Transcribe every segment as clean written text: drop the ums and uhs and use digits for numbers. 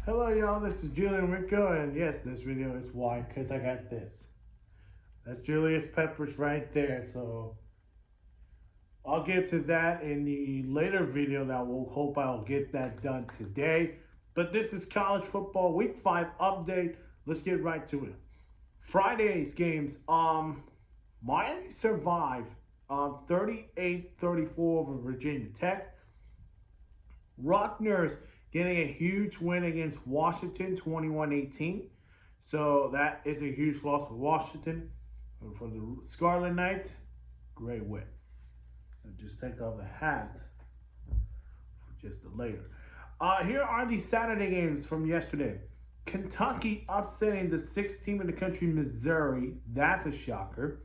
Hello y'all, this is Julian Rico, and yes, this video is why, because I got this. That's Julius Peppers right there, so I'll get to that in the later video that we'll hope I'll get that done today. But this is college football week 5 update. Let's get right to it. Friday's games, Miami survived 38-34 over Virginia Tech. Rutgers getting a huge win against Washington, 21-18. So that is a huge loss for Washington. For the Scarlet Knights, great win. I'll just take off the hat for just a later. Here are the Saturday games from yesterday. Kentucky upsetting the 6th team in the country, Missouri. That's a shocker.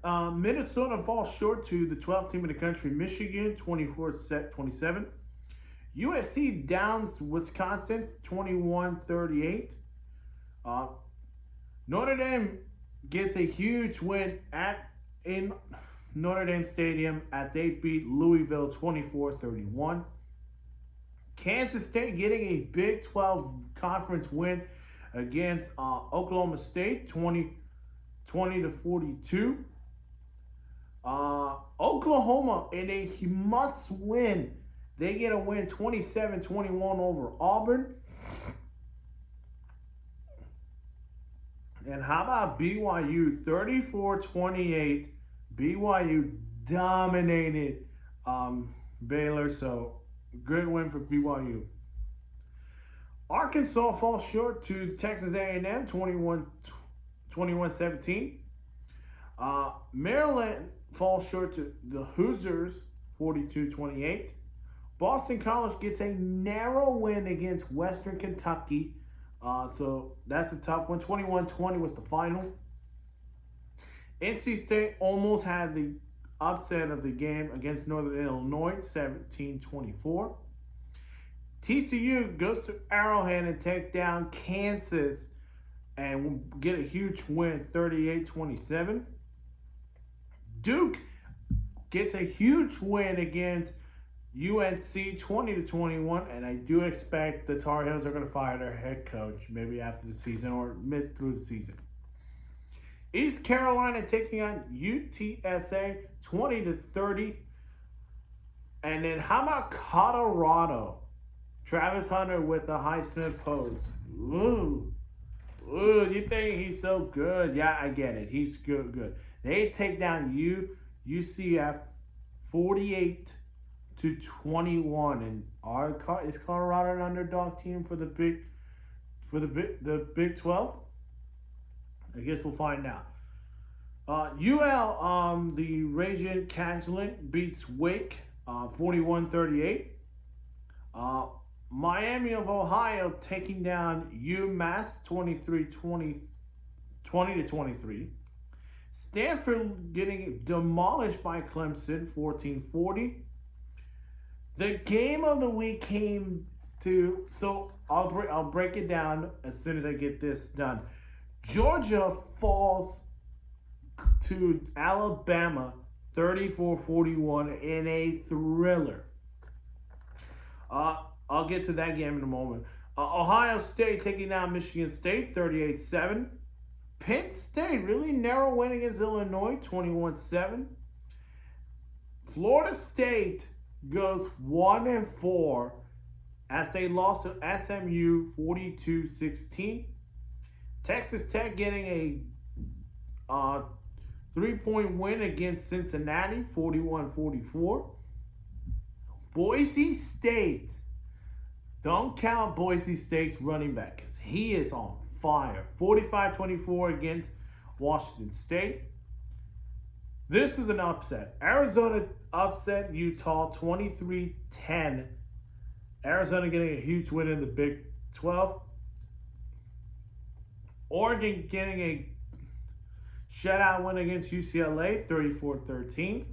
Minnesota falls short to the 12th team in the country, Michigan, 24-27. USC downs Wisconsin, 21-38. Notre Dame gets a huge win in Notre Dame Stadium as they beat Louisville, 24-31. Kansas State getting a Big 12 conference win against Oklahoma State, 20-42. Oklahoma in a must-win. They get a win 27-21 over Auburn. And how about BYU 34-28? BYU dominated Baylor, so good win for BYU. Arkansas falls short to Texas A&M 21-17. Maryland falls short to the Hoosiers 42-28. Boston College gets a narrow win against Western Kentucky. So that's a tough one. 21-20 was the final. NC State almost had the upset of the game against Northern Illinois, 17-24. TCU goes to Arrowhead and take down Kansas and get a huge win, 38-27. Duke gets a huge win against UNC, 20-21, and I do expect the Tar Heels are going to fire their head coach maybe after the season or mid through the season. East Carolina taking on UTSA, 20-30. And then how about Colorado? Travis Hunter with the Highsmith pose. Ooh, you think he's so good? Yeah, I get it. He's good. They take down UCF 48-21, and is Colorado an underdog team for the Big 12? I guess we'll find out. UL, the Raging Cajun beats Wake 41-38. Miami of Ohio taking down UMass 20-23. Stanford getting demolished by Clemson 14-40. The game of the week came to, so I'll break it down as soon as I get this done. Georgia falls to Alabama 34-41 in a thriller. I'll get to that game in a moment. Ohio State taking down Michigan State 38-7. Penn State really narrow win against Illinois 21-7. Florida State goes 1-4 as they lost to SMU 42-16. Texas Tech getting a 3-point win against Cincinnati 41-44. Boise State, don't count Boise State's running back because he is on fire. 45-24 against Washington State. This is an upset. Arizona upset Utah 23-10. Arizona getting a huge win in the Big 12. Oregon getting a shutout win against UCLA 34-13.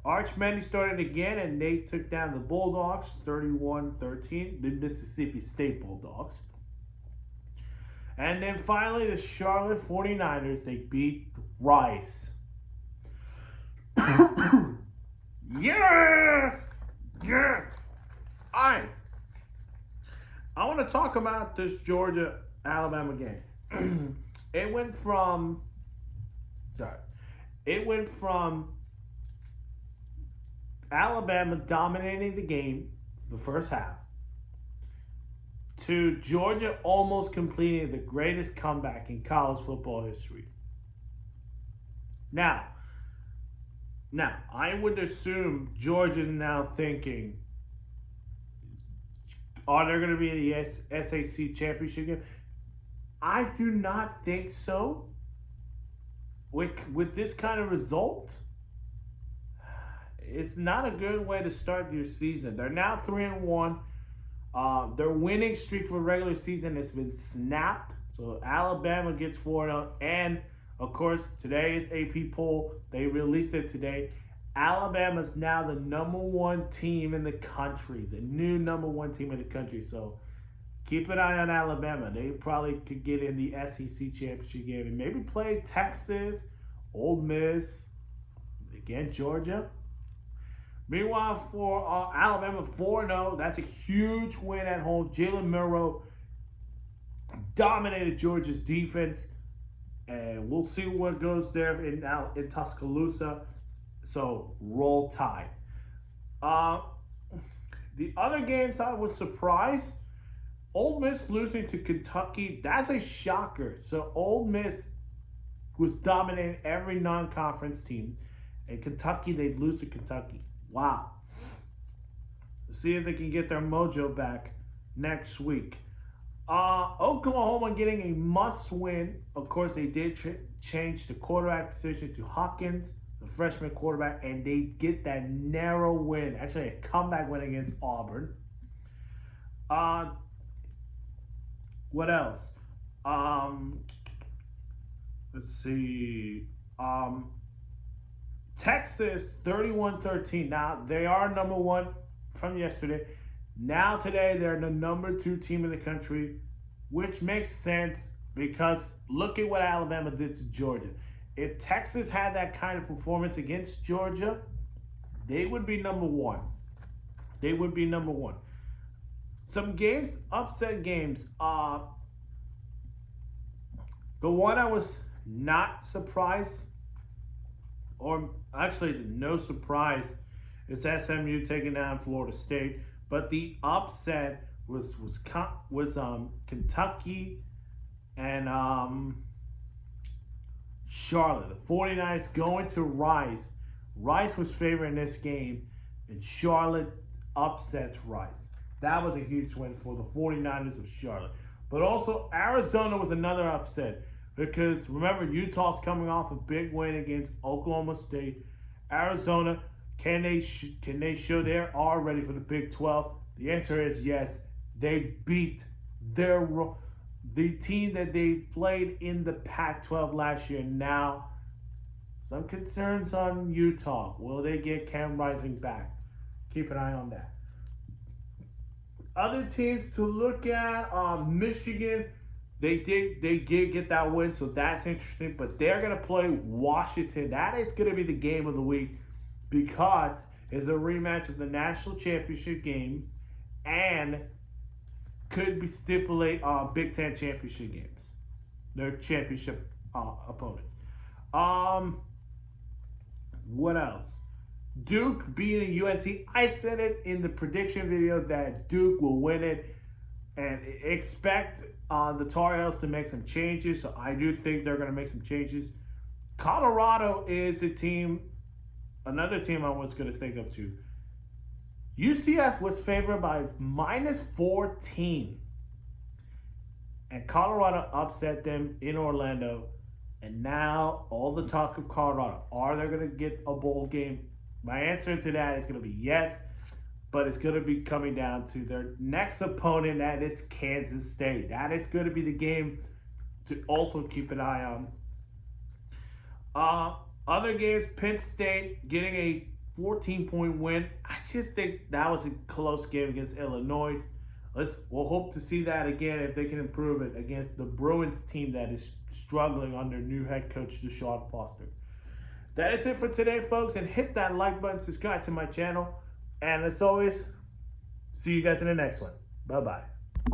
Arch Manning started again and they took down the Bulldogs 31-13. The Mississippi State Bulldogs. And then finally the Charlotte 49ers, they beat Rice. Yes! Yes! I want to talk about this Georgia Alabama game. It went from sorry, it went from Alabama dominating the game the first half to Georgia almost completing the greatest comeback in college football history. Now, I would assume Georgia's now thinking, are they going to be in the SEC championship game? I do not think so. With this kind of result, it's not a good way to start your season. They're now 3-1. Their winning streak for the regular season has been snapped. So Alabama gets 4-0. And, of course, today's AP poll, they released it today. Alabama's now the number one team in the country, the new number one team in the country. So keep an eye on Alabama. They probably could get in the SEC championship game and maybe play Texas, Ole Miss, again, Georgia. Meanwhile, for Alabama, 4-0. That's a huge win at home. JALEN MILROE dominated Georgia's defense. And we'll see what goes there in Tuscaloosa. So, roll tide. The other games I was surprised. Ole Miss losing to Kentucky. That's a shocker. So, Ole Miss was dominating every non-conference team. And Kentucky, they'd lose to Kentucky. Wow. Let's see if they can get their mojo back next week. Oklahoma getting a must-win. Of course, they did change the quarterback position to Hawkins, the freshman quarterback, and they get that narrow win. Actually, a comeback win against Auburn. What else? Let's see. Texas, 31-13. Now, they are number one from yesterday. Now, today, they're the number 2 team in the country, which makes sense because look at what Alabama did to Georgia. If Texas had that kind of performance against Georgia, they would be number 1. They would be number 1. Some games, upset games. The one I was not surprised, or actually no surprise, is SMU taking down Florida State. But the upset was Kentucky and Charlotte. The 49ers going to Rice. Rice was favored in this game, and Charlotte upsets Rice. That was a huge win for the 49ers of Charlotte. But also, Arizona was another upset because, remember, Utah's coming off a big win against Oklahoma State. Arizona, can they show they are ready for the Big 12? The answer is yes. They beat the team that they played in the Pac-12 last year. Now, some concerns on Utah. Will they get Cam Rising back? Keep an eye on that. Other teams to look at, Michigan, they did get that win, so that's interesting. But they're going to play Washington. That is going to be the game of the week because it's a rematch of the national championship game and could be stipulate Big Ten championship games, their championship opponents. What else? Duke beating UNC. I said it in the prediction video that Duke will win it, and expect the Tar Heels to make some changes. So I do think they're going to make some changes. Colorado is another team I was going to think of too. UCF was favored by -14, and Colorado upset them in Orlando. And now all the talk of Colorado, are they going to get a bowl game? My answer to that is going to be yes, but it's going to be coming down to their next opponent, that is Kansas State. That is going to be the game to also keep an eye on. Other games, Penn State getting a 14-point win. I just think that was a close game against Illinois. We'll hope to see that again if they can improve it against the Bruins team that is struggling under new head coach Deshaun Foster. That is it for today, folks, and hit that like button, subscribe to my channel, and as always, see you guys in the next one. Bye-bye.